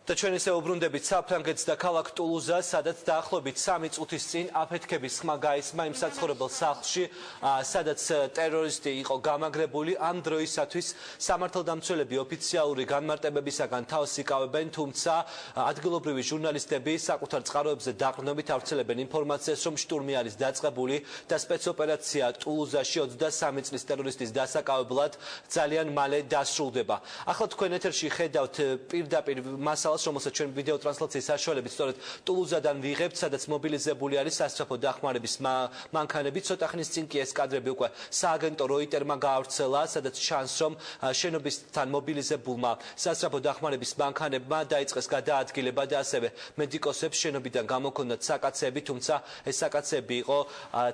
და ჩვენ ისე უბრუნდებით საფრანგეთს და ქალაქ ტულუზას, სადაც დაახლოებით 3 წუთის წინ აფეთქების ხმა გაისმა იმ საცხოვრებელ სახლში, სადაც ტერორისტი იყო გამაგრებული. ამ დროისათვის სამართალდამცველები ოფიციალური განმარტებებისაგან თავს იკავებენ, თუმცა ადგილობრივი ჟურნალისტები საკუთარ წყაროებზე დაყრდნობით ავრცელებენ ინფორმაციას, რომ შტურმი არის დაწყებული და სპეცოპერაცია ტულუზაში 23 წლის ტერორისტის დასაკავებლად ძალიან მალე დასრულდება. ახლა თქვენ ეთერში ხედავთ პირდაპირ მასალას, რომელსაც ჩვენ ვიდეო ტრანსლაციის საშუალებით სწორედ ტულუზადან ვიღებთ, სადაც მობილიზებული არის სასწრაფო დახმარების მანქანები. ცოტა ხნის წინ კი ეს კადრები უკვე სააგენტო როიტერმა გაავრცელა, სადაც ჩანს, რომ შენობისთან მობილიზებულმა სასწრაფო დახმარების მანქანებმა დაიწყეს გადაადგილება და ასევე მედიკოსებს შენობიდან გამოქონდათ საკაცები, თუმცა ეს საკაცები იყო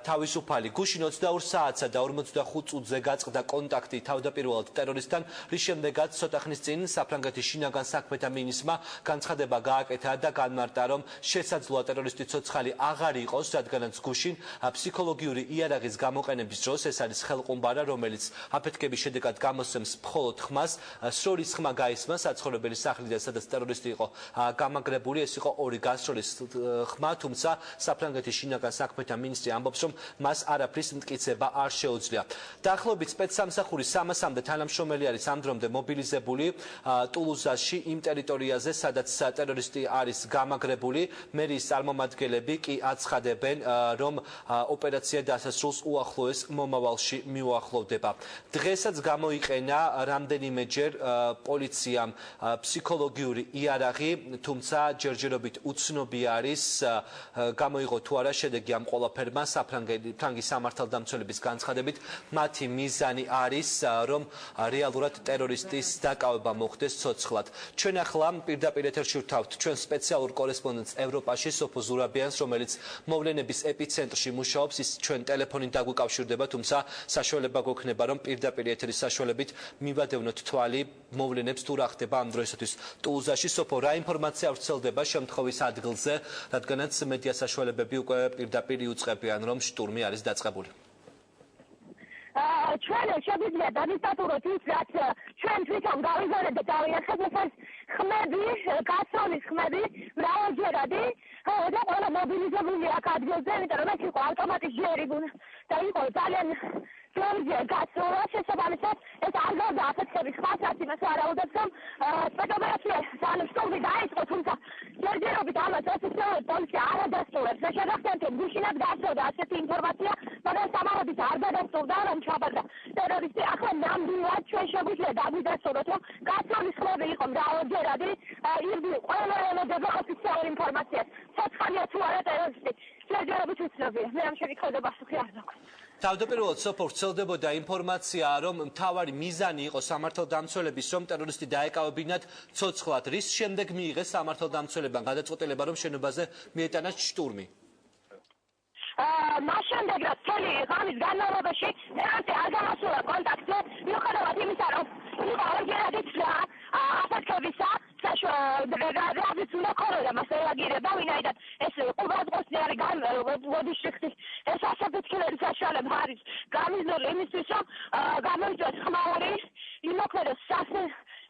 თავისუფალი. გუშინ 22 საათსა და 45 წუთზე გაწყდა კონტაქტი თავდაპირველად ტერორისტთან, რის შემდეგაც ცოტა ხნის წინ საფრანგეთის შინაგან საქმეთა მინისტრმა განცხადება გააკეთა და განმარტა, რომ შესაძლოა ტერორისტი ცოცხალი აღარ იყოს, რადგანაც გუშინ ფსიქოლოგიური იარაღის გამოყენების დროს, ეს არის ხელყუმბარა, რომელიც აფეთქების შედეგად გამოსცემს მხოლოდ ხმას, სროლის ხმა გაისმა საცხოვრებელი სახლიდან, სადაც ტერორისტი იყო გამაგრებული. ეს იყო ორი გასროლის ხმა, თუმცა საფრანგეთის შინაგან საქმეთა მინისტრი ამბობს, რომ მას არაფრის მტკიცება არ შეუძლია. დაახლოებით სპეცსამსახურის 300-მდე თანამშრომელი არის ამ დრომდე მობილიზებული ტულუზაში, იმ ტერიტორიაზე, სადაც ტერორისტი არის გამაგრებული. მერიის წარმომადგენლები კი აცხადებენ, რომ ოპერაცია დასასრულს უახლოეს მომავალში მიუახლოვდება. დღესაც გამოიყენა რამდენიმეჯერ პოლიციამ ფსიქოლოგიური იარაღი, თუმცა ჯერჯერობით უცნობი არის გამოიღო თუ არა შედეგი ამ ყველაფერმა. საფრანგეთის სამართალდამცველების განცხადებით, მათი მიზანი არის, რომ რეალურად ტერორისტის დაკავება მოხდეს ცოცხლად. ჩვენ ახლა პირდაპირ ეთერში ვთავთ ჩვენ სპეციალურ კორესპონდენტს ევროპაში, სოფო ზურაბიანს, რომელიც მოვლენების ეპიცენტრში მუშაობს. ის ჩვენ ტელეფონით დაგვიკავშირდება, თუმცა საშუალება გვექნება, რომ პირდაპირ ეთერის საშუალებით მივადევნოთ თვალი მოვლენებს თუ რა ხდება ამ დროისათვის ტულუზაში. სოფო, რა ინფორმაცია ვრცელდება შემთხვევის ადგილზე, რადგანაც მედია საშუალებები უკვე პირდაპირ იუწყებიან, რომ შტურმი არის დაწყებული. ჩვენ შეგვიძლია დავისტატუროთ ის, რაც ჩვენ თვითონ გავიზარდეთ დავიახეთ, ეს ხმები, გასროლის ხმები, მრავალჯერადი და ყველა მობილიზებული აქ ადგილზე, იმიტომ რომ ეს იყო ავტომატის ჯერი და იყო ძალიან ძლიერ გასროლა, შესაბამისად ეს არ გავდა აფეთქების ხმასაც, იმას ვარაუდებს, რომ სპეცოპერაცია შტურმი დაიწყო, თუმცა ჯერჯერობით ამას ოფიციალურად პოლიცია არ ადასტურებს. შეგახსენებთ, რომ გუშინაც გასწორდა ასეთი ინფორმაცია, მაგრამ სამაროდით არ გადასტურდა, რომ ჩაბარდა ტერორისტი. ახლა ნამდვილად ჩვენ შეგვიძლია დაგვიდასტუროთ, რომ გასროლის ხმები იყო მრავალჯერადი, ირგვლივ ყველა ელოდება ოფიციალურ ინფორმაციას. ცოცხალია თუ არა ტერორისტი, ჯერჯერობით უცნობია. მე ამ შეკითხვაზე პასუხი არ მაქვს. თავდაპირველად სოფო ვრცელდებოდა ინფორმაცია, რომ მთავარი მიზანი იყო სამართალდამცველების, რომ ტერორისტი დაეკავებინათ ცოცხლად. რის შემდეგ მიიღეს სამართალდამცველებმა გადაწყვეტილება, რომ შენობაზე მიეტანათ შტურმი? მას შემდეგ, რაც მთელი ღამის განმავლობაში ტერორისტი არ გამოსულა კონტაქტზე, მიუხედავად იმისა, რომ იყო ორჯერადი ცვლა აფეთქებისა, რაზეც უნდა ქონოდა მას რეაგირება, ვინაიდან ეს ყურადღებzni არის მოდის შეხტის ეს ასაფეთქებელი საშუალება არის გამიზნული იმისთვის, რომ გამოიწვიოს ხმაური, იმოქმედოს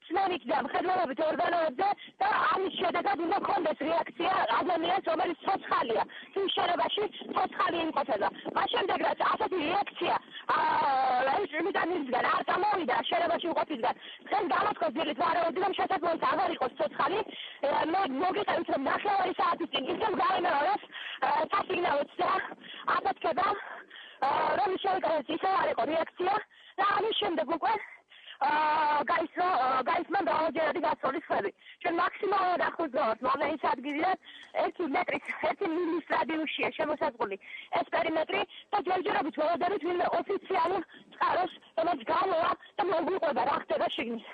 სმენით და მხედველობით ორგანოებზე და ამის შედეგად უნდა ქონდეს რეაქცია ადამიანს, რომელიც ცოცხალია, თუ შენობაში ცოცხალი იმყოფება. მას შემდეგ, რაც ასეთი რეაქცია იმიტანისგან არ წამოვიდა შენობაში უყოფისგან, დღეს გამოთქვეს დილით ვარაუდი, რომ შესაძლოა აღარ იყოს ცოცხალი. მე მოგიყევით, რომ ნახევარი საათის წინ ისევ გაიმეორეს სასიგნალოც და აფეთქება, რომ შეიკავეს ისევ არ იყო რეაქცია და ამის შემდეგ უკვე გაისმა მრავალჯერადი გასროლის ხმები. ჩვენ მაქსიმალურად ახლოს ვართ მომენის ადგილიდან 1 მეტრის 1 მილის რადიუსშია შემოსაზღვრული ეს პერიმეტრი და ჯერჯერობით ველოდებით ვინმე ოფიციალურ წყაროს, რომელიც გამოვა და მოგვიყვება რა ხდება შიგნით.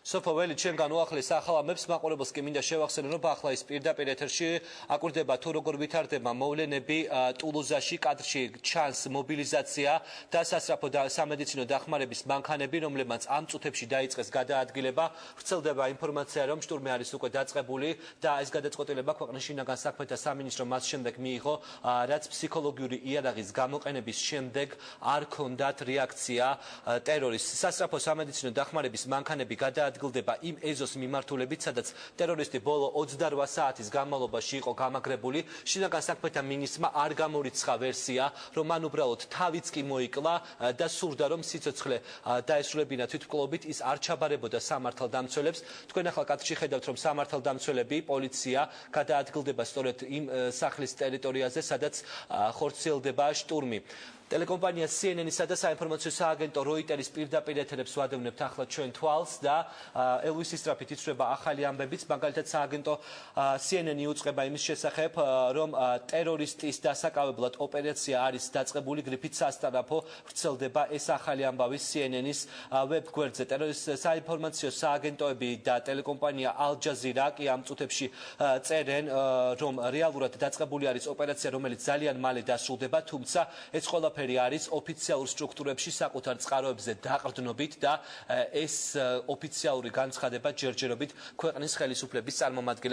სოფო ველი, ჩვენგან უახლეს ახალამებს მაყურებელს კი მინდა შევახსენო, რომ ახლა ის პირდაპირ ეთერში აკვირდება თუ როგორ ვითარდება მოვლენები ტულუზაში. კადრში ჩანს მობილიზაცია და სასწრაფო და სამედიცინო დახმარების მანქანები, რომლებმაც ამ წუთებში დაიწყეს გადაადგილება. ვრცელდება ინფორმაცია, რომ შტურმი არის უკვე დაწყებული და ეს გადაწყვეტილება ქვეყნის შინაგან საქმეთა სამინისტრომ მას შემდეგ მიიღო, რაც ფსიქოლოგიური იარაღის გამოყენების შემდეგ არ ჰქონდათ რეაქცია ტერორისტს. სასწრაფო სამედიცინო დახმარების მანქანები გადაადგილდა გადაადგილდება იმ ეზოს მიმართულებით, სადაც ტერორისტი ბოლო 28 საათის განმავლობაში იყო გამაგრებული. შინაგან საქმეთა მინისტრმა არ გამორიცხა ვერსია, რომ მან უბრალოდ თავიც კი მოიკლა და სურდა, რომ სიცოცხლე დაესრულებინა თვითმკვლობით, ის არ ჩაბარებოდა სამართალდამცველებს. თქვენ ახლა კადრში ხედავთ, რომ სამართალდამცველები, პოლიცია გადაადგილდება სწორედ იმ სახლის ტერიტორიაზე, სადაც ხორციელდება შტურმი. Ტელეკომპანია CNN-ისა და საინფორმაციო სააგენტო Reuters პირდაპირ ეთერებს ვადევნებთ ახლა ჩვენ თვალს და ელვისის სწრაფით იცვლება ახალი ამბებიც, მაგალითად სააგენტო CNN-ი უწყება იმის შესახებ, რომ ტერორისტის დასაკავებლად ოპერაცია არის დაწყებული, გრიფით სასწრაფო ვრცელდება ეს ახალი ამბავი CNN-ის ვებგვერდზე. საინფორმაციო სააგენტოები და ტელეკომპანია Al Jazeera კი ამ წუთებში წერენ, რომ რეალურად დაწყებული არის ოპერაცია, რომელიც ძალიან მალე დასრულდება, თუმცა ეს ყველაფერი არის ოფიციალურ სტრუქტურებში საკუთარ წყაროებზე დაყრდნობით და ეს ოფიციალური განცხადება ჯერჯერობით ქვეყნის ხელისუფლების წარმომადგენლებს